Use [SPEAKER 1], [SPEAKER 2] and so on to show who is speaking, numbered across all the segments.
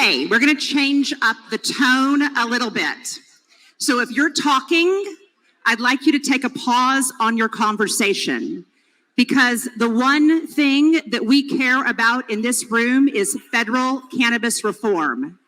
[SPEAKER 1] Today, we're going to change up the tone a little bit. So if you're talking, I'd like you to take a pause on your conversation, because the one thing that we care about in this room is federal cannabis reform.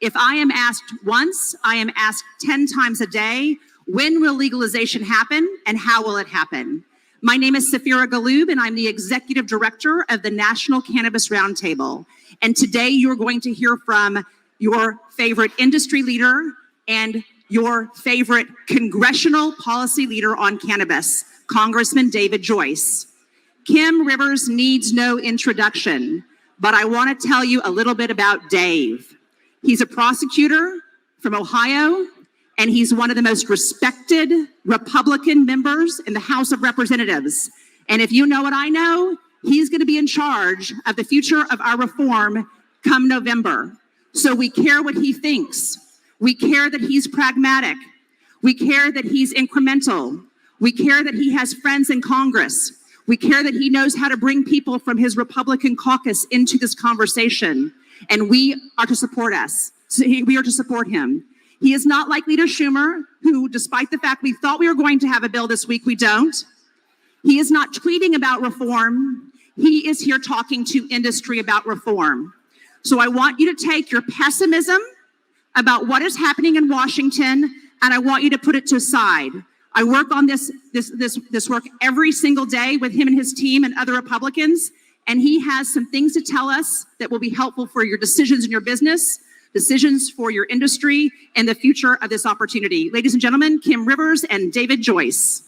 [SPEAKER 1] If I am asked once, I am asked 10 times a day, when will legalization happen and how will it happen? My name is Safira Galoob, and I'm the Executive Director of the National Cannabis Roundtable. And today you're going to hear from your favorite industry leader and your favorite congressional policy leader on cannabis, Congressman David Joyce. Kim Rivers needs no introduction, but I want to tell you a little bit about Dave. He's a prosecutor from Ohio, and he's one of the most respected Republican members in the House of Representatives. And if you know what I know, he's going to be in charge of the future of our reform come November. So we care what he thinks. We care that he's pragmatic. We care that he's incremental. We care that he has friends in Congress. We care that he knows how to bring people from his Republican caucus into this conversation. And we are to support us. We are to support him. He is not like Leader Schumer, who, despite the fact we thought we were going to have a bill this week, we don't. He is not tweeting about reform. He is here talking to industry about reform. So I want you to take your pessimism about what is happening in Washington, and I want you to put it to the side. I work on this work every single day with him and his team and other Republicans, and he has some things to tell us that will be helpful for your decisions in your business, decisions for your industry, and the future of this opportunity. Ladies and gentlemen, Kim Rivers and David Joyce.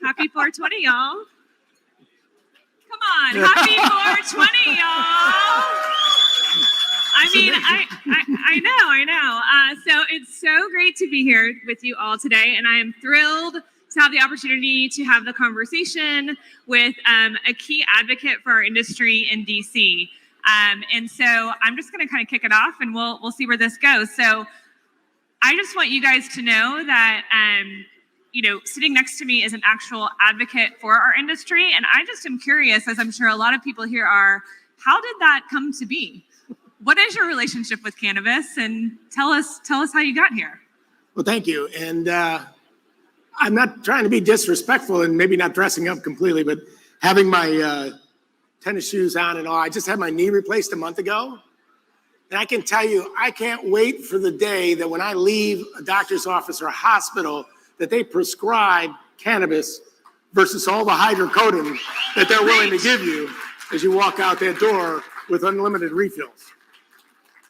[SPEAKER 2] Happy 420, y'all. Come on, happy 420, y'all. I know. So it's so great to be here with you all today, and I am thrilled to have the opportunity to have the conversation with a key advocate for our industry in DC. And so I'm just going to kind of kick it off, and we'll see where this goes. So I just want you guys to know that sitting next to me is an actual advocate for our industry, and I just am curious, as I'm sure a lot of people here are, how did that come to be? What is your relationship with cannabis, and tell us how you got here.
[SPEAKER 3] Well, thank you, and I'm not trying to be disrespectful and maybe not dressing up completely, but having my tennis shoes on and all, I just had my knee replaced a month ago. And I can tell you, I can't wait for the day that when I leave a doctor's office or a hospital, that they prescribe cannabis versus all the hydrocodone that they're willing to give you as you walk out that door with unlimited refills.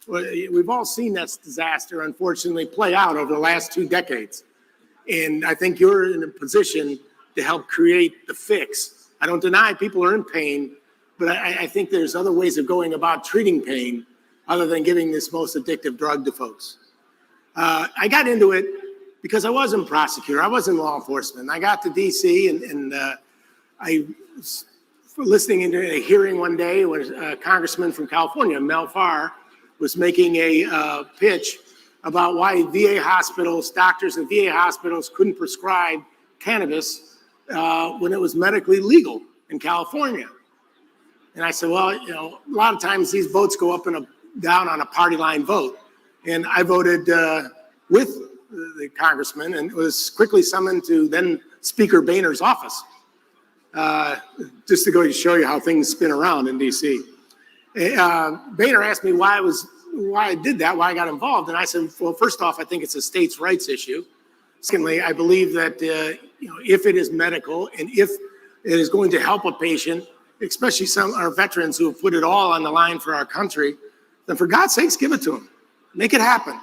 [SPEAKER 3] Well, we've all seen that disaster, unfortunately, play out over the last 2 decades. And I think you're in a position to help create the fix. I don't deny people are in pain, but I think there's other ways of going about treating pain other than giving this most addictive drug to folks. I got into it because I wasn't a prosecutor. I wasn't law enforcement. I got to DC and I was listening into a hearing one day where a congressman from California, Mel Farr, was making a pitch about why VA hospitals, doctors in VA hospitals couldn't prescribe cannabis when it was medically legal in California. And I said, well, a lot of times these votes go up and down on a party line vote. And I voted with the congressman and was quickly summoned to then Speaker Boehner's office, just to go to show you how things spin around in DC. Boehner asked me why I did that, why I got involved. And I said, well, first off, I think it's a states' rights issue. Secondly, I believe that, if it is medical and if it is going to help a patient, especially some our veterans who have put it all on the line for our country, then for God's sakes, give it to them. Make it happen.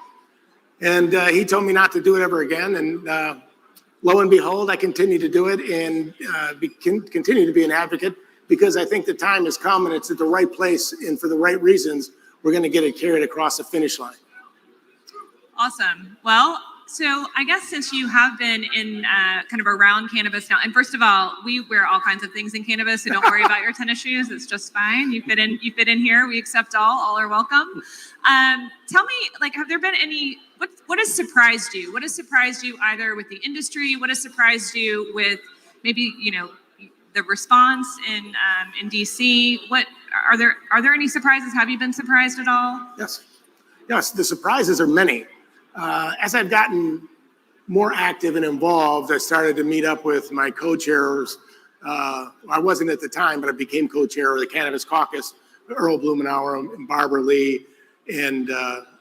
[SPEAKER 3] And he told me not to do it ever again. And lo and behold, I continue to do it and continue to be an advocate because I think the time has come and it's at the right place and for the right reasons, we're going to get it carried across the finish line.
[SPEAKER 2] Awesome. Well, So I guess since you have been in kind of around cannabis now, and first of all, we wear all kinds of things in cannabis, so don't worry about your tennis shoes. It's just fine. You fit in here. We accept all. All are welcome. Tell me, like, have there been any? What has surprised you? What has surprised you either with the industry? What has surprised you with maybe the response in DC? What are there any surprises? Have you been surprised at all?
[SPEAKER 3] Yes. The surprises are many. As I've gotten more active and involved, I started to meet up with my co-chairs. I wasn't at the time, but I became co-chair of the Cannabis Caucus, Earl Blumenauer and Barbara Lee, and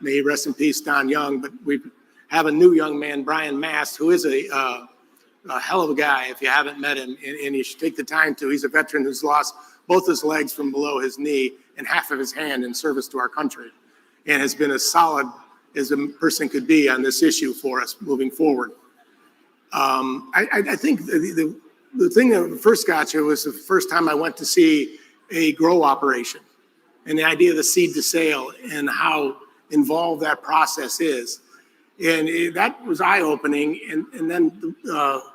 [SPEAKER 3] may he rest in peace, Don Young. But we have a new young man, Brian Mast, who is a hell of a guy if you haven't met him, and you should take the time to. He's a veteran who's lost both his legs from below his knee and half of his hand in service to our country, and has been as solid as a person could be on this issue for us moving forward. I think the thing that first got you was the first time I went to see a grow operation, and the idea of the seed to sale and how involved that process is. And that was eye-opening. And then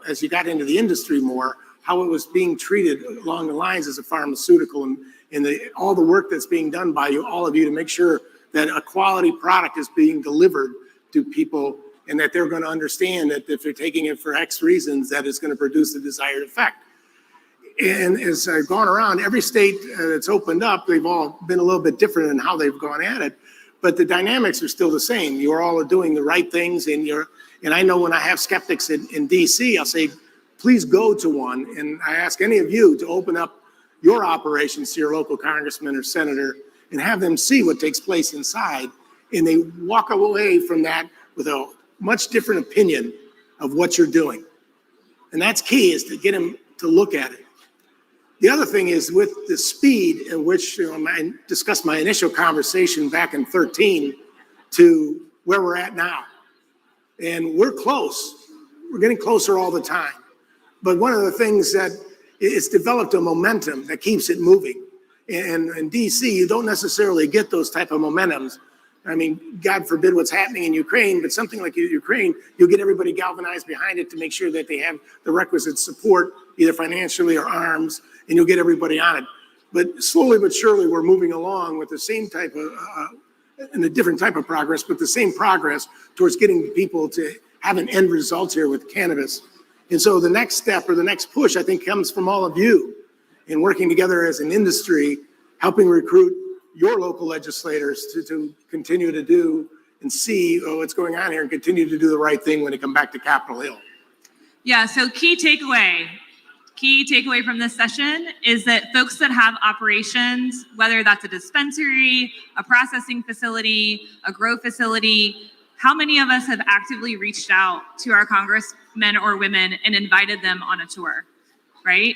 [SPEAKER 3] as you got into the industry more, how it was being treated along the lines as a pharmaceutical, and all the work that's being done by all of you to make sure that a quality product is being delivered to people, and that they're going to understand that if they're taking it for X reasons, that it's going to produce the desired effect. And as I've gone around, every state that's opened up, they've all been a little bit different in how they've gone at it, but the dynamics are still the same. You all are doing the right things, and I know when I have skeptics in DC, I'll say, please go to one, and I ask any of you to open up your operations to your local congressman or senator and have them see what takes place inside, and they walk away from that with a much different opinion of what you're doing. And that's key, is to get them to look at it. The other thing is with the speed at which I discussed my initial conversation back in 2013 to where we're at now. And we're close. We're getting closer all the time. But one of the things that it's developed a momentum that keeps it moving. And in DC, you don't necessarily get those type of momentums. I mean, God forbid what's happening in Ukraine, but something like Ukraine, you'll get everybody galvanized behind it to make sure that they have the requisite support, either financially or arms, and you'll get everybody on it. But slowly but surely, we're moving along with the same type of, and a different type of progress, but the same progress towards getting people to have an end result here with cannabis. And so the next step or the next push, I think, comes from all of you in working together as an industry, helping recruit your local legislators to continue to do and see what's going on here and continue to do the right thing when they come back to Capitol Hill.
[SPEAKER 2] Yeah, so key takeaway from this session is that folks that have operations, whether that's a dispensary, a processing facility, a grow facility, how many of us have actively reached out to our congressmen or women and invited them on a tour, right?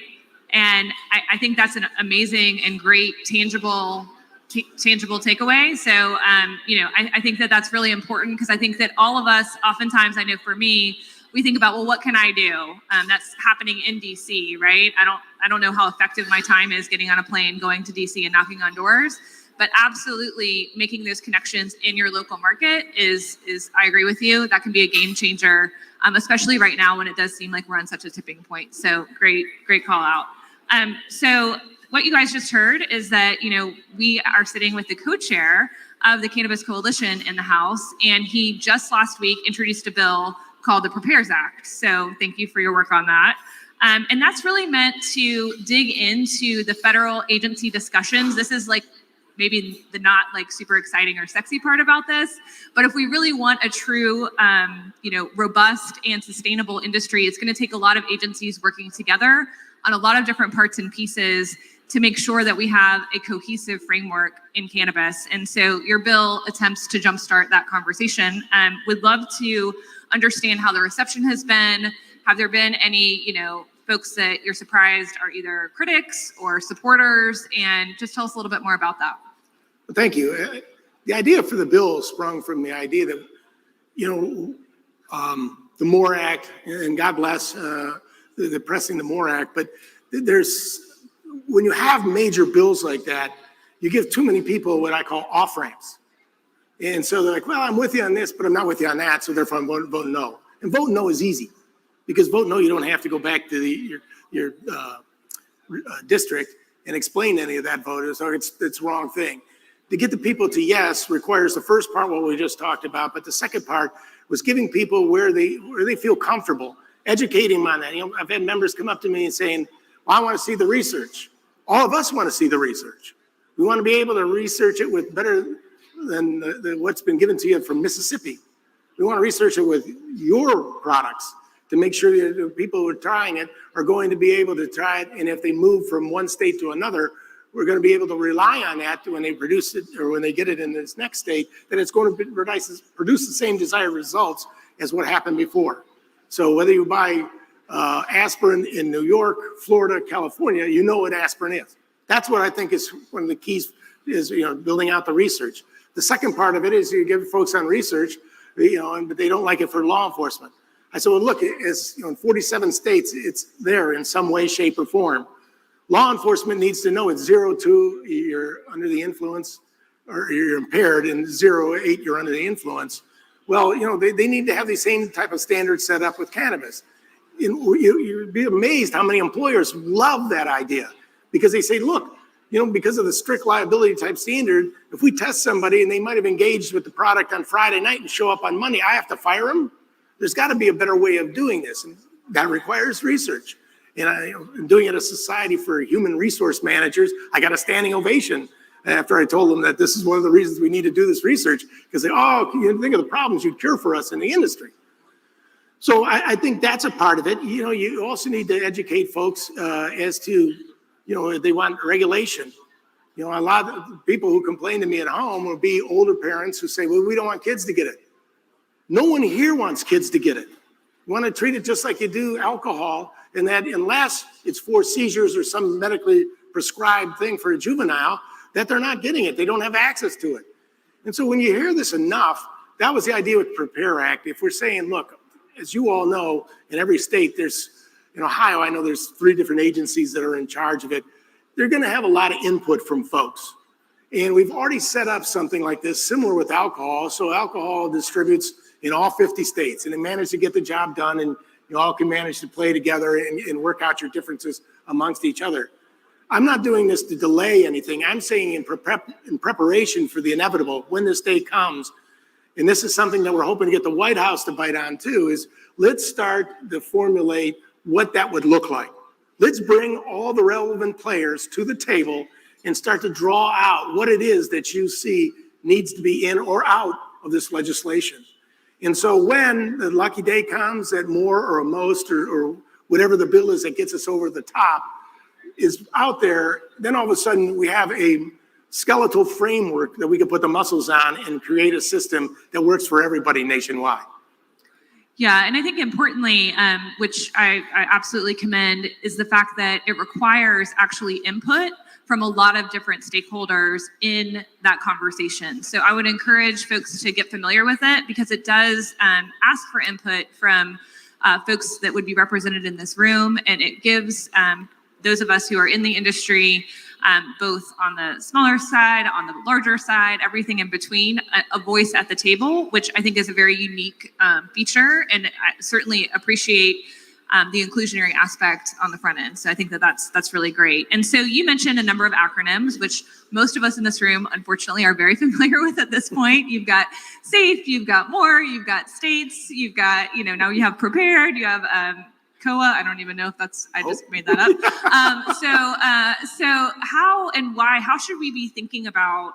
[SPEAKER 2] And I think that's an amazing and great tangible takeaway. So, I think that that's really important, because I think that all of us, oftentimes, I know for me, we think about, well, what can I do? That's happening in DC, right? I don't know how effective my time is getting on a plane, going to DC and knocking on doors, but absolutely making those connections in your local market is I agree with you, that can be a game changer, especially right now when it does seem like we're on such a tipping point. So great call out. So what you guys just heard is that, we are sitting with the co-chair of the Cannabis Coalition in the House, and he just last week introduced a bill called the Prepares Act. So thank you for your work on that. And that's really meant to dig into the federal agency discussions. This is like maybe the not like super exciting or sexy part about this, but if we really want a true, robust and sustainable industry, it's going to take a lot of agencies working together on a lot of different parts and pieces to make sure that we have a cohesive framework in cannabis. And so your bill attempts to jumpstart that conversation. Would love to understand how the reception has been. Have there been any, folks that you're surprised are either critics or supporters? And just tell us a little bit more about that.
[SPEAKER 3] Well, thank you. The idea for the bill sprung from the idea that, the MORE Act, and God bless the pressing the MORE Act, but when you have major bills like that, you give too many people what I call off-ramps. And so they're like, well, I'm with you on this, but I'm not with you on that. So therefore I'm voting no. And voting no is easy because vote no, you don't have to go back to your district and explain any of that voters or it's the wrong thing. To get the people to yes requires the first part, what we just talked about, but the second part was giving people where they feel comfortable, educating them on that. You know, I've had members come up to me and saying, well, I want to see the research. All of us want to see the research. We want to be able to research it with better than what's been given to you from Mississippi. We want to research it with your products to make sure that the people who are trying it are going to be able to try it. And if they move from one state to another, we're going to be able to rely on that when they produce it or when they get it in this next state, that it's going to produce the same desired results as what happened before. So whether you buy aspirin in New York, Florida, California, you know what aspirin is. That's what I think is one of the keys is, you know, building out the research. The second part of it is you give folks on research, you know, but they don't like it for law enforcement. I said, well, look, it's, you know, in 47 states, it's there in some way, shape, or form. Law enforcement needs to know it's 0 to you're under the influence or you're impaired, and 0 8 you're under the influence. Well, you know, they need to have the same type of standards set up with cannabis. You'd be amazed how many employers love that idea because they say, look, you know, because of the strict liability type standard, if we test somebody and they might have engaged with the product on Friday night and show up on Monday, I have to fire them. There's got to be a better way of doing this. And that requires research. And I'm doing it at a Society for Human Resource Managers. I got a standing ovation after I told them that this is one of the reasons we need to do this research, because they, oh, you think of the problems you cure for us in the industry. So I think that's a part of it. You know, you also need to educate folks as to, you know, they want regulation. You know, a lot of people who complain to me at home will be older parents who say, well, we don't want kids to get it. No one here wants kids to get it. You want to treat it just like you do alcohol, and that unless it's for seizures or some medically prescribed thing for a juvenile, that they're not getting it. They don't have access to it. And so when you hear this enough, that was the idea with Prepare Act. If we're saying, look, as you all know, in every state, there's, in Ohio, I know there's 3 different agencies that are in charge of it. They're going to have a lot of input from folks. And we've already set up something like this, similar with alcohol. So alcohol distributes in all 50 states, and they manage to get the job done, and you all can manage to play together and work out your differences amongst each other. I'm not doing this to delay anything. I'm saying in preparation for the inevitable, when this day comes, and this is something that we're hoping to get the White House to bite on too, is let's start to formulate what that would look like. Let's bring all the relevant players to the table and start to draw out what it is that you see needs to be in or out of this legislation. And so when the lucky day comes that more or a most or whatever the bill is that gets us over the top is out there, then all of a sudden we have a skeletal framework that we can put the muscles on and create a system that works for everybody nationwide.
[SPEAKER 2] Yeah, and I think importantly, which I absolutely commend, is the fact that it requires actually input from a lot of different stakeholders in that conversation. So I would encourage folks to get familiar with it, because it does ask for input from folks that would be represented in this room, and it gives those of us who are in the industry, both on the smaller side, on the larger side, everything in between, a voice at the table, which I think is a very unique feature, and I certainly appreciate the inclusionary aspect on the front end. So I think that that's really great. And so you mentioned a number of acronyms, which most of us in this room, unfortunately, are very familiar with at this point. You've got SAFE, you've got MORE, you've got states, you've got, you know, now you have prepared, you have COA. I don't even know if that's, I just made that up. So how and why, how should we be thinking about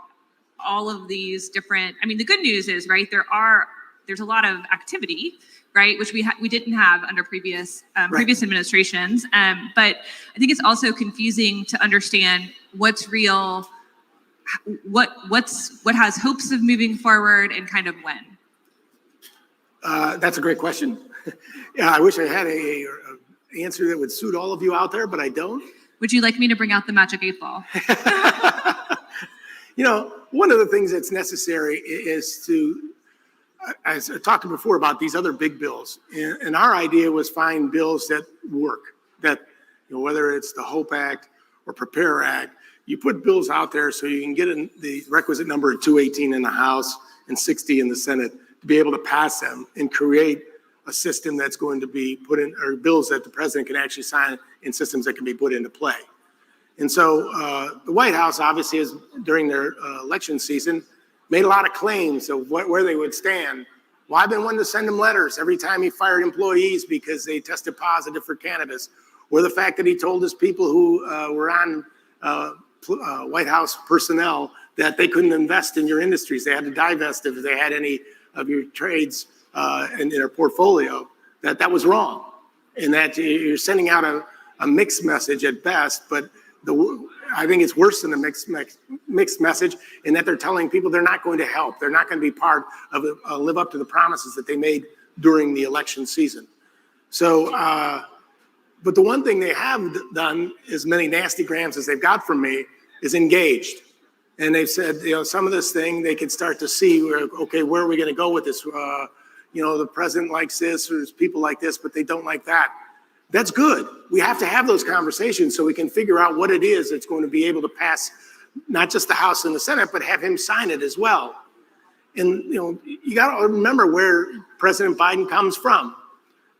[SPEAKER 2] all of these different, I mean, the good news is, right, there's a lot of activity, right, which we didn't have under previous administrations. But I think it's also confusing to understand what's real, what has hopes of moving forward, and kind of when.
[SPEAKER 3] That's a great question. Yeah, I wish I had a answer that would suit all of you out there, but I don't.
[SPEAKER 2] Would you like me to bring out the magic 8-ball?
[SPEAKER 3] You know, one of the things that's necessary is to, as I talked before about these other big bills, and our idea was find bills that work, that, you know, whether it's the HOPE Act or Prepare Act, you put bills out there so you can get the requisite number of 218 in the House and 60 in the Senate to be able to pass them and create a system that's going to be put in, or bills that the president can actually sign in systems that can be put into play. And so the White House obviously has, during their election season, made a lot of claims of where they would stand. Well, I've been wanting to send him letters every time he fired employees because they tested positive for cannabis, or the fact that he told his people who were on White House personnel that they couldn't invest in your industries. They had to divest if they had any of your trades in their portfolio, that was wrong. And that you're sending out a mixed message at best, but I think it's worse than a mixed message in that they're telling people they're not going to help. They're not going to be part of live up to the promises that they made during the election season. So, but the one thing they have done, as many nasty grams as they've got from me, is engaged. And they've said, some of this thing they can start to see where, okay, where are we going to go with this? The president likes this, or there's people like this, but they don't like that. That's good. We have to have those conversations so we can figure out what it is that's going to be able to pass not just the House and the Senate, but have him sign it as well. And, you got to remember where President Biden comes from.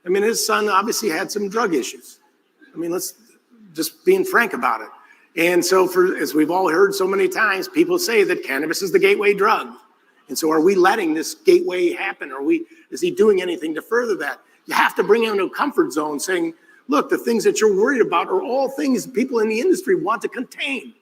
[SPEAKER 3] I mean, his son obviously had some drug issues. I mean, let's just being frank about it. And so as we've all heard so many times, people say that cannabis is the gateway drug. And so are we letting this gateway happen? Is he doing anything to further that? You have to bring him into a comfort zone saying, look, the things that you're worried about are all things people in the industry want to contain.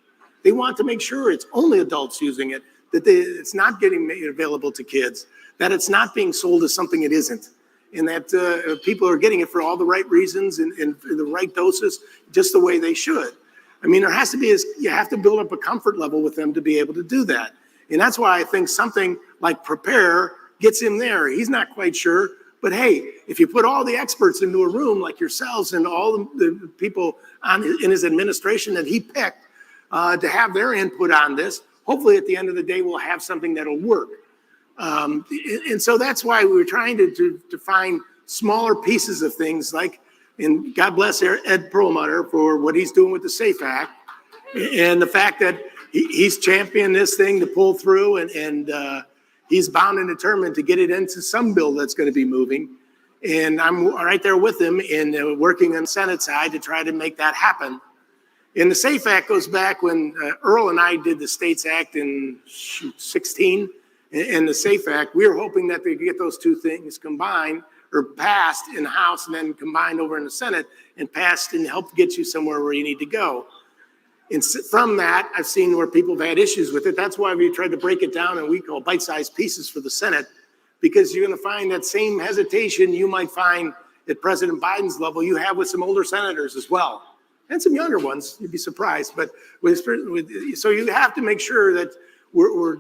[SPEAKER 3] They want to make sure it's only adults using it, that it's not getting made available to kids, that it's not being sold as something it isn't, and that people are getting it for all the right reasons and the right doses, just the way they should. I mean, you have to build up a comfort level with them to be able to do that. And that's why I think something like Prepare gets him there. He's not quite sure. But hey, if you put all the experts into a room like yourselves and all the people in his administration that he picked to have their input on this, hopefully at the end of the day, we'll have something that'll work. And so that's why we were trying to find smaller pieces of things like, and God bless Ed Perlmutter for what he's doing with the SAFE Act and the fact that he's championed this thing to pull through and he's bound and determined to get it into some bill that's going to be moving. And I'm right there with him in working on the Senate side to try to make that happen. And the SAFE Act goes back when Earl and I did the States Act in 16 and the SAFE Act. We were hoping that they could get those two things combined or passed in the House and then combined over in the Senate and passed and helped get you somewhere where you need to go. And from that, I've seen where people have had issues with it. That's why we tried to break it down and we call bite-sized pieces for the Senate, because you're going to find that same hesitation you might find at President Biden's level you have with some older senators as well. And some younger ones, you'd be surprised. But so you have to make sure that we're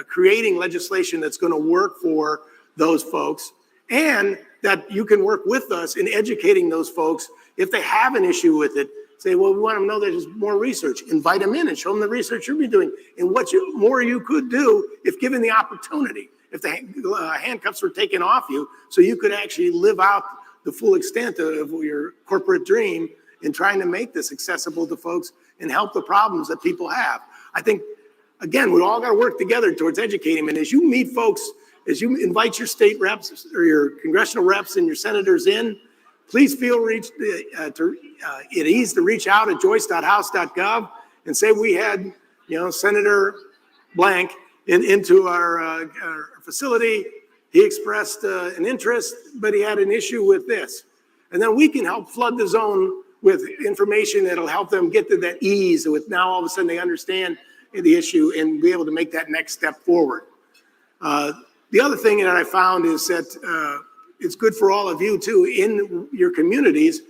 [SPEAKER 3] creating legislation that's going to work for those folks and that you can work with us in educating those folks if they have an issue with it. Say, well, we want them to know there's more research. Invite them in and show them the research you'll be doing and what more you could do if given the opportunity, if the handcuffs were taken off you so you could actually live out the full extent of your corporate dream in trying to make this accessible to folks and help the problems that people have. I think, again, we all got to work together towards educating them. And as you meet folks, as you invite your state reps or your congressional reps and your senators in, please feel at ease to reach out at joyce.house.gov and say we had, Senator blank into our facility. He expressed an interest, but he had an issue with this. And then we can help flood the zone with information that'll help them get to that ease with now all of a sudden they understand the issue and be able to make that next step forward. The other thing that I found is that it's good for all of you too in your communities.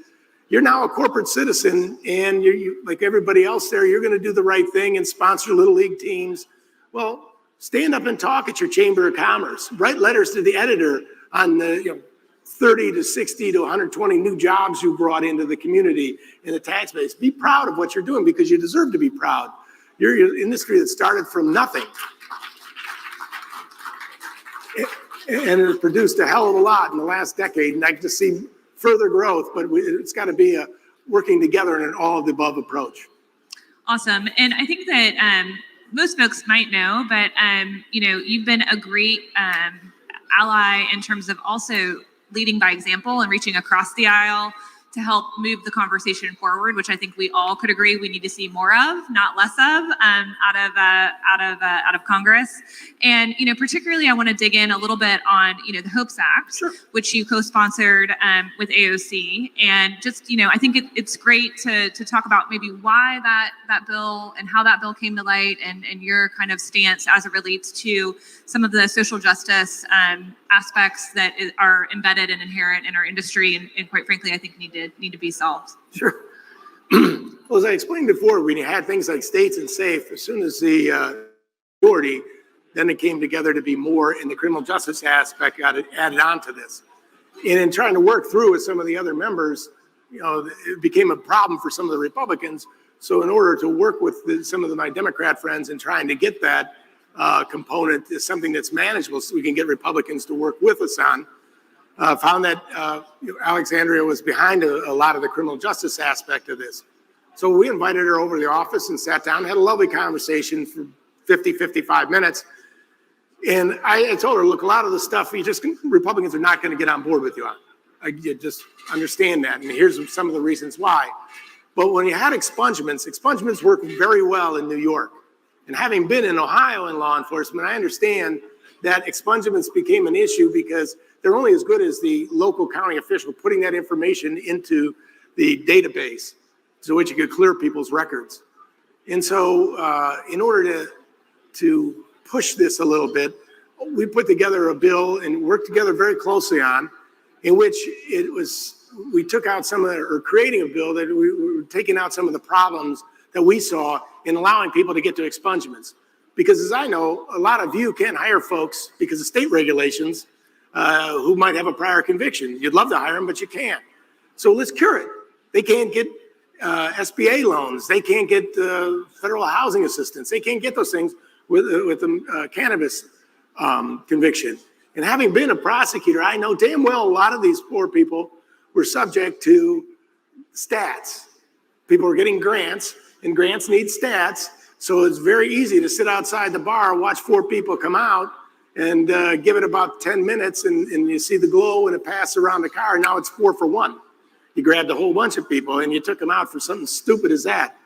[SPEAKER 3] You're now a corporate citizen and you like everybody else there, you're going to do the right thing and sponsor little league teams. Well, stand up and talk at your Chamber of Commerce. Write letters to the editor on the 30 to 60 to 120 new jobs you brought into the community and the tax base. Be proud of what you're doing because you deserve to be proud. You're an industry that started from nothing. And it has produced a hell of a lot in the last decade. And I can just see further growth, but it's got to be a working together in an all of the above approach.
[SPEAKER 2] Awesome. And I think that most folks might know, but you've been a great ally in terms of also leading by example and reaching across the aisle to help move the conversation forward, which I think we all could agree we need to see more of, not less of, out of Congress. And particularly, I want to dig in a little bit on the HOPES Act,
[SPEAKER 3] Sure.
[SPEAKER 2] which you co-sponsored with AOC, and just I think it's great to talk about maybe why that bill and how that bill came to light, and your kind of stance as it relates to some of the social justice aspects that are embedded and inherent in our industry, and quite frankly, I think need to be solved.
[SPEAKER 3] Sure. Well, as I explained before, when you had things like states and safe, as soon as the majority, then it came together to be more, and the criminal justice aspect got added on to this. And in trying to work through with some of the other members, it became a problem for some of the Republicans. So in order to work with some of my Democrat friends and trying to get that component is something that's manageable so we can get Republicans to work with us on. Found that Alexandria was behind a lot of the criminal justice aspect of this. So we invited her over to the office and sat down, had a lovely conversation for 55 minutes. And I told her, look, a lot of the stuff, Republicans are not going to get on board with you on. You just understand that. And here's some of the reasons why. But when you had expungements work very well in New York. And having been in Ohio in law enforcement, I understand that expungements became an issue because they're only as good as the local county official putting that information into the database so which you could clear people's records. And so in order to push this a little bit, we put together a bill and worked together very closely on, in which we took out creating a bill that we were taking out some of the problems that we saw in allowing people to get to expungements. Because as I know, a lot of you can't hire folks because of state regulations who might have a prior conviction. You'd love to hire them, but you can't. So let's cure it. They can't get SBA loans. They can't get federal housing assistance. They can't get those things with the cannabis conviction. And having been a prosecutor, I know damn well a lot of these poor people were subject to stats. People were getting grants, and grants need stats. So it's very easy to sit outside the bar, watch 4 people come out, and give it about 10 minutes, and you see the glow, and it passes around the car. Now it's 4 for 1. You grabbed a whole bunch of people, and you took them out for something stupid as that.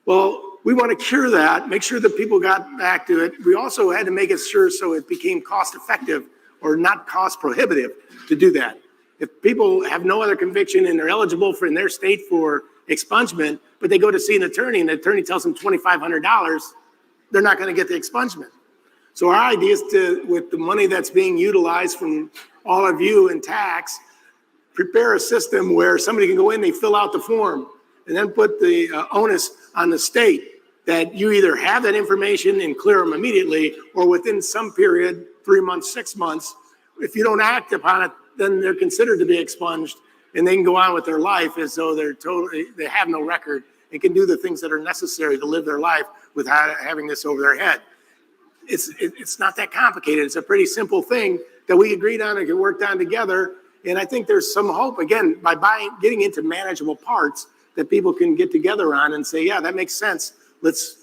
[SPEAKER 3] Well, we want to cure that, make sure that people got back to it. We also had to make it sure so it became cost effective or not cost prohibitive to do that. If people have no other conviction and they're eligible in their state for expungement, but they go to see an attorney and the attorney tells them $2,500, they're not going to get the expungement. So our idea is with the money that's being utilized from all of you in tax, prepare a system where somebody can go in, they fill out the form, and then put the onus on the state that you either have that information and clear them immediately, or within some period, 3 months, 6 months, if you don't act upon it, then they're considered to be expunged, and they can go on with their life as though they have no record and can do the things that are necessary to live their life without having this over their head. It's not that complicated. It's a pretty simple thing that we agreed on and worked on together. And I think there's some hope, again, by getting into manageable parts that people can get together on and say, yeah, that makes sense. Let's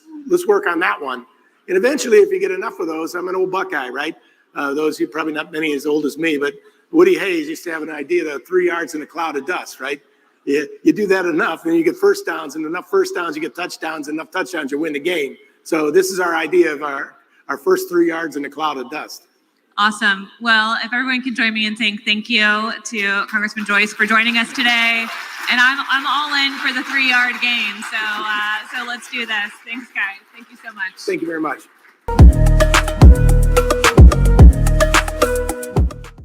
[SPEAKER 3] work on that one. And eventually, if you get enough of those, I'm an old Buckeye, right? Those you probably not many as old as me, but Woody Hayes used to have an idea that 3 yards in a cloud of dust, right? You do that enough, and you get first downs, and enough first downs, you get touchdowns, enough touchdowns, you win the game. So this is our idea of our first 3 yards in a cloud of dust.
[SPEAKER 2] Awesome. Well, if everyone can join me in saying thank you to Congressman Joyce for joining us today. And I'm all in for the 3-yard game. So let's do this. Thanks, guys. Thank you so much.
[SPEAKER 3] Thank you very much.